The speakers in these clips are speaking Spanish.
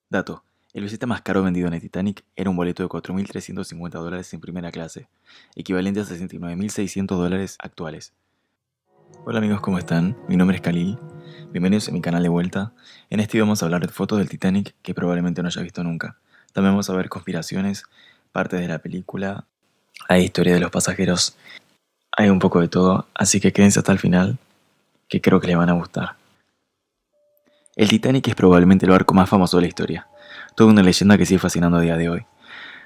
Dato: el billete más caro vendido en el Titanic era un boleto de $4.350 en primera clase, equivalente a $69.600 actuales. Hola amigos, ¿cómo están? Mi nombre es Khalil. Bienvenidos a mi canal de vuelta. En este video vamos a hablar de fotos del Titanic que probablemente no hayas visto nunca. También vamos a ver conspiraciones, partes de la película, hay historia de los pasajeros, hay un poco de todo, así que quédense hasta el final, que creo que les van a gustar. El Titanic es probablemente el barco más famoso de la historia, toda una leyenda que sigue fascinando a día de hoy.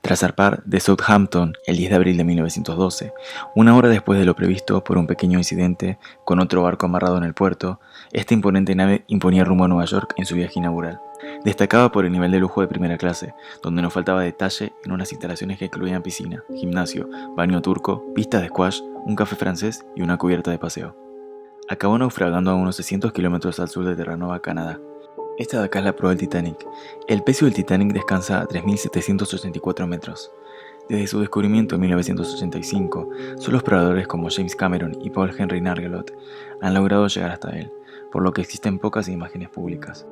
Tras zarpar de Southampton el 10 de abril de 1912, una hora después de lo previsto por un pequeño incidente con otro barco amarrado en el puerto, esta imponente nave imponía rumbo a Nueva York en su viaje inaugural. Destacaba por el nivel de lujo de primera clase, donde no faltaba detalle en unas instalaciones que incluían piscina, gimnasio, baño turco, pistas de squash, un café francés y una cubierta de paseo. Acabó naufragando a unos 600 kilómetros al sur de Terranova, Canadá. Esta de acá es la proa del Titanic. El pecio del Titanic descansa a 3.784 metros. Desde su descubrimiento en 1985, solo exploradores como James Cameron y Paul Henry Nargelot han logrado llegar hasta él, por lo que existen pocas imágenes públicas.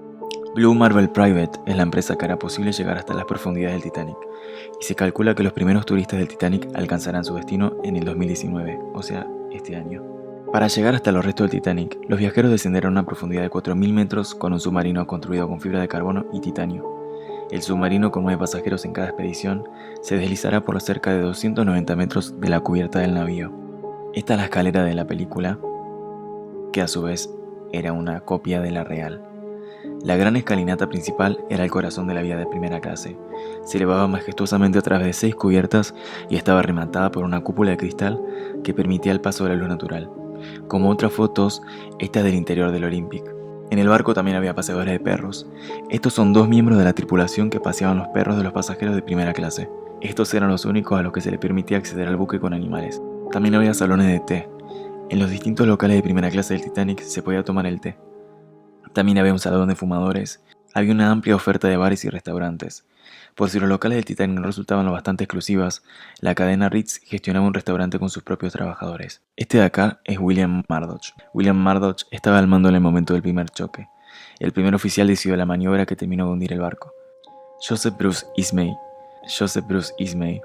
Blue Marble Private es la empresa que hará posible llegar hasta las profundidades del Titanic, y se calcula que los primeros turistas del Titanic alcanzarán su destino en el 2019, o sea, este año. Para llegar hasta los restos del Titanic, los viajeros descenderán a una profundidad de 4.000 metros con un submarino construido con fibra de carbono y titanio. El submarino, con 9 pasajeros en cada expedición, se deslizará por los cerca de 290 metros de la cubierta del navío. Esta es la escalera de la película, que a su vez era una copia de la real. La gran escalinata principal era el corazón de la vía de primera clase. Se elevaba majestuosamente a través de 6 cubiertas y estaba rematada por una cúpula de cristal que permitía el paso de la luz natural. Como otras fotos, esta es del interior del Olympic. En el barco también había paseadores de perros. Estos son 2 miembros de la tripulación que paseaban los perros de los pasajeros de primera clase. Estos eran los únicos a los que se les permitía acceder al buque con animales. También había salones de té. En los distintos locales de primera clase del Titanic se podía tomar el té. También había un salón de fumadores. Había una amplia oferta de bares y restaurantes. Por si los locales del Titanic no resultaban lo bastante exclusivas, la cadena Ritz gestionaba un restaurante con sus propios trabajadores. Este de acá es William Murdoch. William Murdoch estaba al mando en el momento del primer choque. El primer oficial decidió la maniobra que terminó de hundir el barco. Joseph Bruce Ismay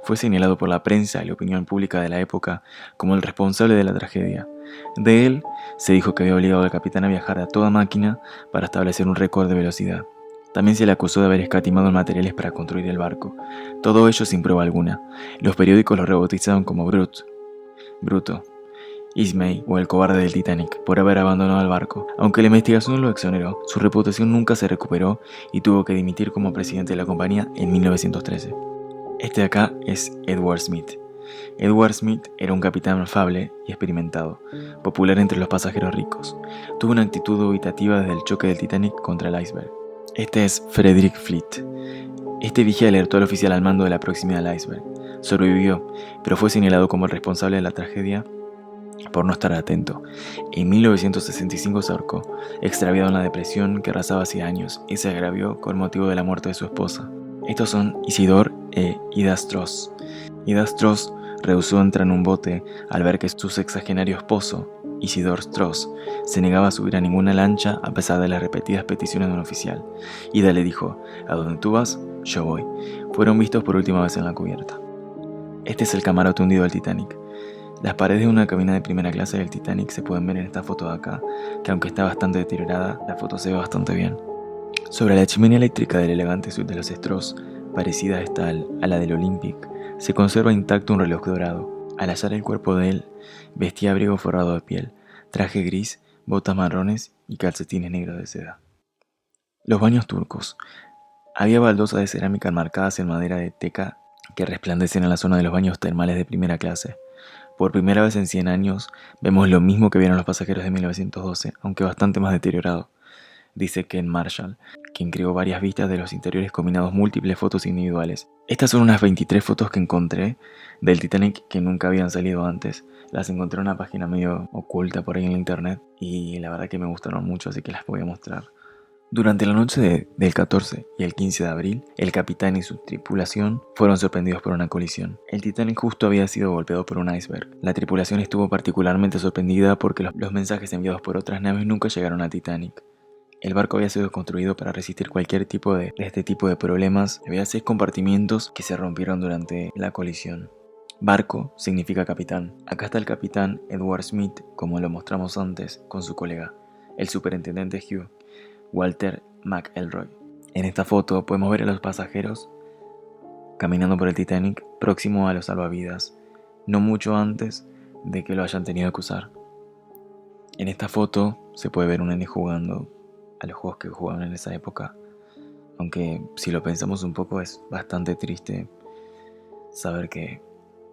fue señalado por la prensa y la opinión pública de la época como el responsable de la tragedia. De él se dijo que había obligado al capitán a viajar a toda máquina para establecer un récord de velocidad. También se le acusó de haber escatimado en materiales para construir el barco, todo ello sin prueba alguna. Los periódicos lo rebautizaron como Bruto, Ismay o el cobarde del Titanic, por haber abandonado el barco. Aunque la investigación lo exoneró, su reputación nunca se recuperó y tuvo que dimitir como presidente de la compañía en 1913. Este de acá es Edward Smith. Edward Smith era un capitán afable y experimentado, popular entre los pasajeros ricos. Tuvo una actitud dubitativa desde el choque del Titanic contra el iceberg. Este es Frederick Fleet. Este vigía alertó al oficial al mando de la proximidad del iceberg. Sobrevivió, pero fue señalado como el responsable de la tragedia por no estar atento. En 1965 se ahorcó, extraviado en la depresión que arrasaba hacía años, y se agravió con motivo de la muerte de su esposa. Estos son Isidore e Ida Strauss. Ida Strauss rehusó entrar en un bote al ver que su sexagenario esposo, Isidore Strauss, se negaba a subir a ninguna lancha a pesar de las repetidas peticiones de un oficial. Ida le dijo: "A donde tú vas, yo voy". Fueron vistos por última vez en la cubierta. Este es el camarote hundido del Titanic. Las paredes de una cabina de primera clase del Titanic se pueden ver en esta foto de acá, que aunque está bastante deteriorada, la foto se ve bastante bien. Sobre la chimenea eléctrica del elegante suite de los Strauss, parecida a la del Olympic, se conserva intacto un reloj dorado. Al hallar el cuerpo de él, vestía abrigo forrado de piel, traje gris, botas marrones y calcetines negros de seda. Los baños turcos. Había baldosas de cerámica enmarcadas en madera de teca que resplandecen en la zona de los baños termales de primera clase. Por primera vez en 100 años, vemos lo mismo que vieron los pasajeros de 1912, aunque bastante más deteriorado, dice Ken Marshall, quien creó varias vistas de los interiores combinados múltiples fotos individuales. Estas son unas 23 fotos que encontré del Titanic que nunca habían salido antes. Las encontré en una página medio oculta por ahí en la internet y la verdad que me gustaron mucho, así que las voy a mostrar. Durante la noche del 14 y el 15 de abril, el capitán y su tripulación fueron sorprendidos por una colisión. El Titanic justo había sido golpeado por un iceberg. La tripulación estuvo particularmente sorprendida porque los mensajes enviados por otras naves nunca llegaron al Titanic. El barco había sido construido para resistir cualquier tipo de este tipo de problemas. Había 6 compartimientos que se rompieron durante la colisión. Barco significa capitán. Acá está el capitán Edward Smith, como lo mostramos antes, con su colega, el superintendente Hugh, Walter McElroy. En esta foto podemos ver a los pasajeros caminando por el Titanic próximo a los salvavidas, no mucho antes de que lo hayan tenido que usar. En esta foto se puede ver un nene jugando a los juegos que jugaban en esa época, aunque si lo pensamos un poco es bastante triste saber que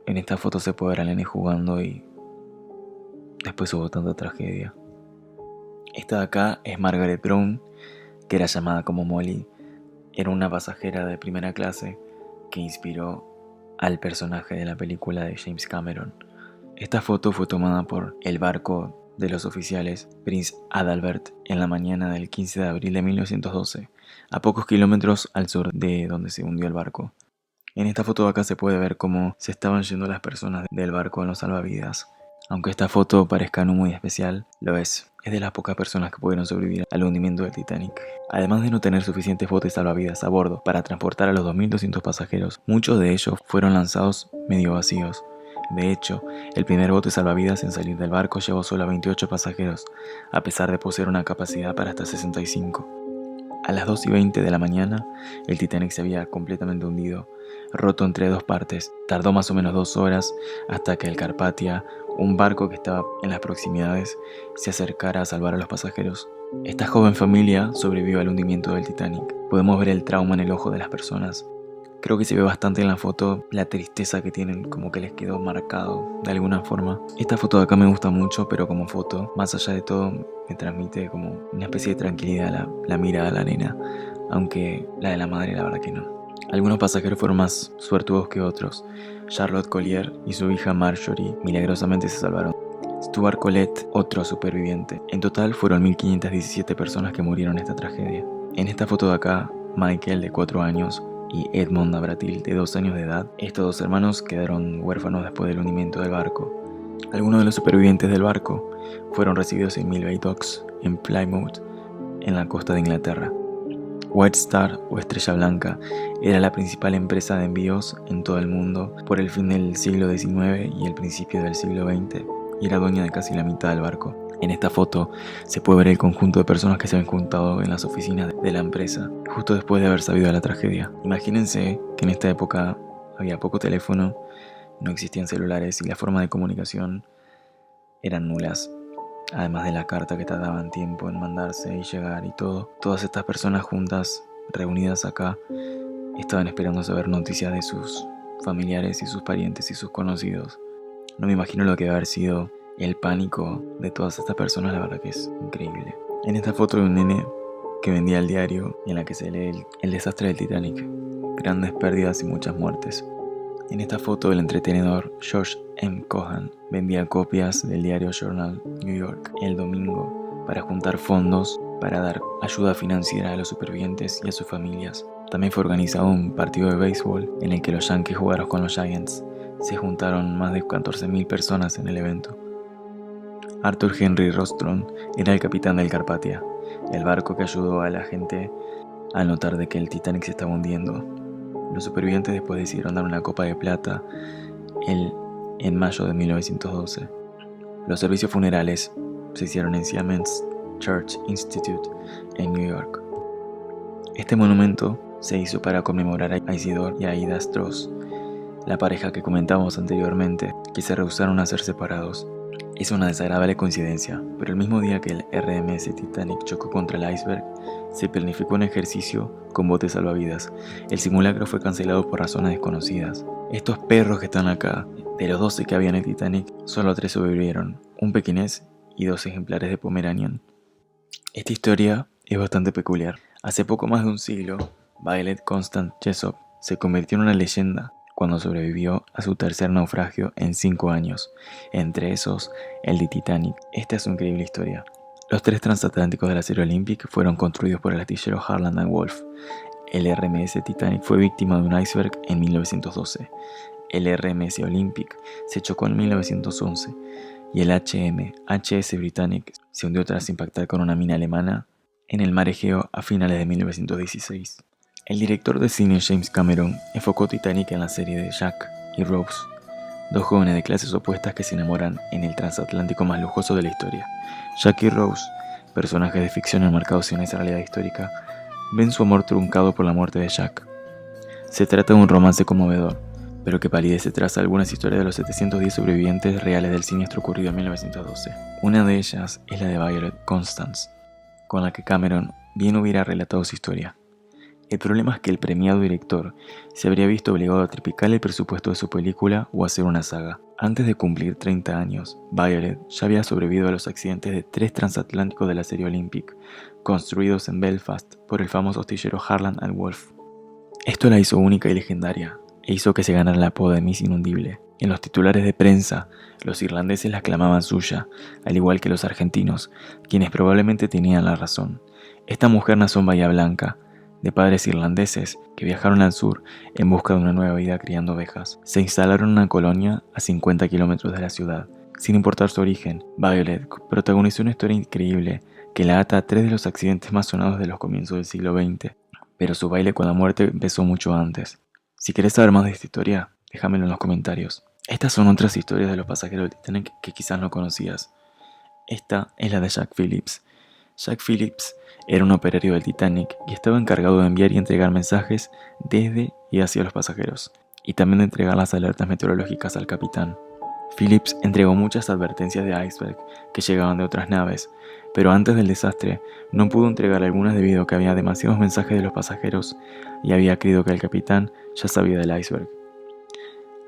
en esta foto se puede ver al nene jugando y después hubo tanta tragedia. Esta de acá es Margaret Brown, que era llamada como Molly. Era una pasajera de primera clase que inspiró al personaje de la película de James Cameron. Esta foto fue tomada por el barco de los oficiales Prince Adalbert en la mañana del 15 de abril de 1912, a pocos kilómetros al sur de donde se hundió el barco. En esta foto de acá se puede ver cómo se estaban yendo las personas del barco en los salvavidas. Aunque esta foto parezca no muy especial, lo es. Es de las pocas personas que pudieron sobrevivir al hundimiento del Titanic. Además de no tener suficientes botes salvavidas a bordo para transportar a los 2.200 pasajeros, muchos de ellos fueron lanzados medio vacíos. De hecho, el primer bote salvavidas en salir del barco llevó solo a 28 pasajeros, a pesar de poseer una capacidad para hasta 65. A las 2:20 de la mañana, el Titanic se había completamente hundido, roto entre 2 partes. Tardó más o menos 2 horas hasta que el Carpathia, un barco que estaba en las proximidades, se acercara a salvar a los pasajeros. Esta joven familia sobrevivió al hundimiento del Titanic. Podemos ver el trauma en el ojo de las personas. Creo que se ve bastante en la foto la tristeza que tienen, como que les quedó marcado de alguna forma. Esta foto de acá me gusta mucho, pero como foto, más allá de todo, me transmite como una especie de tranquilidad la mirada de la nena, aunque la de la madre la verdad que no. Algunos pasajeros fueron más suertudos que otros. Charlotte Collier y su hija Marjorie milagrosamente se salvaron. Stuart Collett, otro superviviente. En total fueron 1.517 personas que murieron en esta tragedia. En esta foto de acá, Michael, de 4 años, y Edmond Abratil, de 2 años de edad, estos 2 hermanos quedaron huérfanos después del hundimiento del barco. Algunos de los supervivientes del barco fueron recibidos en Millbay Docks, en Plymouth, en la costa de Inglaterra. White Star, o Estrella Blanca, era la principal empresa de envíos en todo el mundo por el fin del siglo XIX y el principio del siglo XX, y era dueña de casi la mitad del barco. En esta foto se puede ver el conjunto de personas que se habían juntado en las oficinas de la empresa, justo después de haber sabido de la tragedia. Imagínense que en esta época había poco teléfono, no existían celulares y la forma de comunicación eran nulas. Además de la carta que tardaban tiempo en mandarse y llegar y todo. Todas estas personas juntas, reunidas acá, estaban esperando saber noticias de sus familiares y sus parientes y sus conocidos. No me imagino lo que debe haber sido el pánico de todas estas personas, la verdad que es increíble. En esta foto de un nene que vendía el diario y en la que se lee el desastre del Titanic, grandes pérdidas y muchas muertes. En esta foto el entretenedor George M. Cohan vendía copias del diario Journal New York el domingo para juntar fondos para dar ayuda financiera a los supervivientes y a sus familias. También fue organizado un partido de béisbol en el que los Yankees jugaron con los Giants. Se juntaron más de 14.000 personas en el evento. Arthur Henry Rostron era el capitán del Carpathia, el barco que ayudó a la gente a notar de que el Titanic se estaba hundiendo. Los supervivientes después decidieron dar una copa de plata en mayo de 1912. Los servicios funerales se hicieron en Siemens Church Institute en New York. Este monumento se hizo para conmemorar a Isidore y a Ida Strauss, la pareja que comentábamos anteriormente, que se rehusaron a ser separados. Es una desagradable coincidencia, pero el mismo día que el RMS Titanic chocó contra el iceberg, se planificó un ejercicio con botes salvavidas. El simulacro fue cancelado por razones desconocidas. Estos perros que están acá, de los 12 que había en el Titanic, solo 3 sobrevivieron, un pequinés y 2 ejemplares de Pomeranian. Esta historia es bastante peculiar. Hace poco más de un siglo, Violet Constance Jessop se convirtió en una leyenda cuando sobrevivió a su tercer naufragio en 5 años, entre esos el de Titanic. Esta es una increíble historia. Los 3 transatlánticos de la serie Olympic fueron construidos por el astillero Harland and Wolff. El RMS Titanic fue víctima de un iceberg en 1912. El RMS Olympic se chocó en 1911 y el HMHS Britannic se hundió tras impactar con una mina alemana en el mar Egeo a finales de 1916. El director de cine James Cameron enfocó Titanic en la serie de Jack y Rose, dos jóvenes de clases opuestas que se enamoran en el transatlántico más lujoso de la historia. Jack y Rose, personajes de ficción enmarcados en esa realidad histórica, ven su amor truncado por la muerte de Jack. Se trata de un romance conmovedor, pero que palidece tras algunas historias de los 710 sobrevivientes reales del siniestro ocurrido en 1912. Una de ellas es la de Violet Constance, con la que Cameron bien hubiera relatado su historia. El problema es que el premiado director se habría visto obligado a triplicar el presupuesto de su película o hacer una saga. Antes de cumplir 30 años, Violet ya había sobrevivido a los accidentes de 3 transatlánticos de la serie Olympic, construidos en Belfast por el famoso astillero Harland and Wolff. Esto la hizo única y legendaria, e hizo que se ganara el apodo de Miss Inundible. En los titulares de prensa, los irlandeses la clamaban suya, al igual que los argentinos, quienes probablemente tenían la razón. Esta mujer nació en Bahía Blanca, de padres irlandeses que viajaron al sur en busca de una nueva vida criando ovejas. Se instalaron en una colonia a 50 kilómetros de la ciudad. Sin importar su origen, Violet protagonizó una historia increíble que la ata a 3 de los accidentes más sonados de los comienzos del siglo XX, pero su baile con la muerte empezó mucho antes. Si querés saber más de esta historia, déjamelo en los comentarios. Estas son otras historias de los pasajeros del Titanic que quizás no conocías. Esta es la de Jack Phillips. Jack Phillips era un operario del Titanic y estaba encargado de enviar y entregar mensajes desde y hacia los pasajeros, y también de entregar las alertas meteorológicas al capitán. Phillips entregó muchas advertencias de iceberg que llegaban de otras naves, pero antes del desastre no pudo entregar algunas debido a que había demasiados mensajes de los pasajeros y había creído que el capitán ya sabía del iceberg.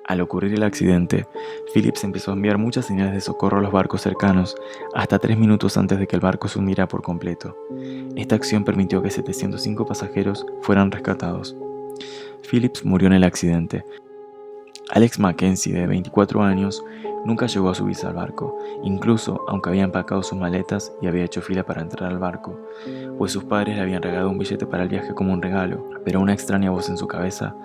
Al ocurrir el accidente, Phillips empezó a enviar muchas señales de socorro a los barcos cercanos, hasta 3 minutos antes de que el barco se hundiera por completo. Esta acción permitió que 705 pasajeros fueran rescatados. Phillips murió en el accidente. Alex Mackenzie, de 24 años, nunca llegó a subirse al barco, incluso aunque había empacado sus maletas y había hecho fila para entrar al barco, pues sus padres le habían regalado un billete para el viaje como un regalo, pero una extraña voz en su cabeza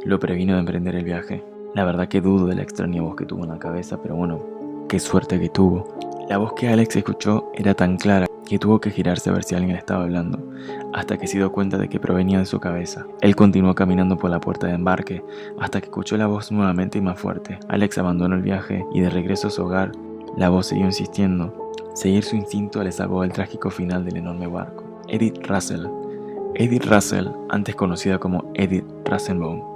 lo previno de emprender el viaje. La verdad que dudo de la extraña voz que tuvo en la cabeza, pero bueno, qué suerte que tuvo. La voz que Alex escuchó era tan clara que tuvo que girarse a ver si alguien le estaba hablando, hasta que se dio cuenta de que provenía de su cabeza. Él continuó caminando por la puerta de embarque, hasta que escuchó la voz nuevamente y más fuerte. Alex abandonó el viaje y de regreso a su hogar, la voz siguió insistiendo. Seguir su instinto le salvó del trágico final del enorme barco. Edith Russell. Edith Russell, antes conocida como Edith Rassenbaum,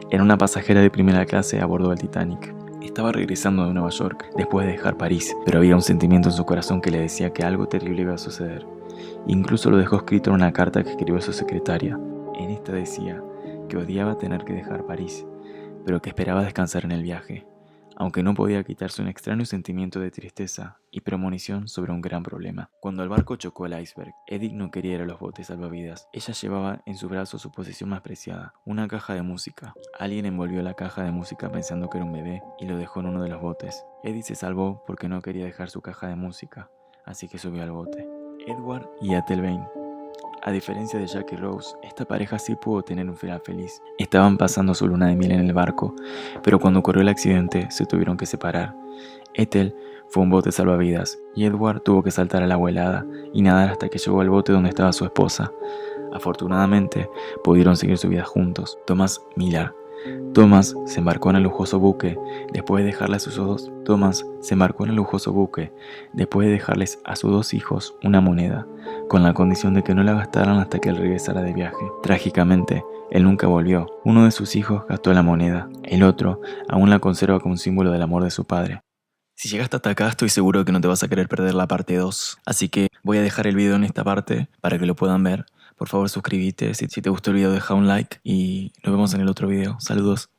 era una pasajera de primera clase a bordo del Titanic. Estaba regresando de Nueva York después de dejar París, pero había un sentimiento en su corazón que le decía que algo terrible iba a suceder. Incluso lo dejó escrito en una carta que escribió a su secretaria. En esta decía que odiaba tener que dejar París, pero que esperaba descansar en el viaje, aunque no podía quitarse un extraño sentimiento de tristeza y premonición sobre un gran problema. Cuando el barco chocó el iceberg, Edith no quería ir a los botes salvavidas. Ella llevaba en su brazo su posesión más preciada, una caja de música. Alguien envolvió la caja de música pensando que era un bebé y lo dejó en uno de los botes. Edith se salvó porque no quería dejar su caja de música, así que subió al bote. Edward y Ethel Vane. A diferencia de Jack y Rose, esta pareja sí pudo tener un final feliz. Estaban pasando su luna de miel en el barco, pero cuando ocurrió el accidente se tuvieron que separar. Ethel fue un bote salvavidas y Edward tuvo que saltar al agua helada y nadar hasta que llegó al bote donde estaba su esposa. Afortunadamente, pudieron seguir su vida juntos. Thomas Miller. Thomas se embarcó en el lujoso buque después de dejarle a sus dos hijos una moneda, con la condición de que no la gastaran hasta que él regresara de viaje. Trágicamente, él nunca volvió. Uno de sus hijos gastó la moneda, el otro aún la conserva como un símbolo del amor de su padre. Si llegaste hasta acá, estoy seguro que no te vas a querer perder la parte 2, así que voy a dejar el video en esta parte para que lo puedan ver. Por favor, suscríbete, si te gustó el video deja un like y nos vemos en el otro video. Saludos.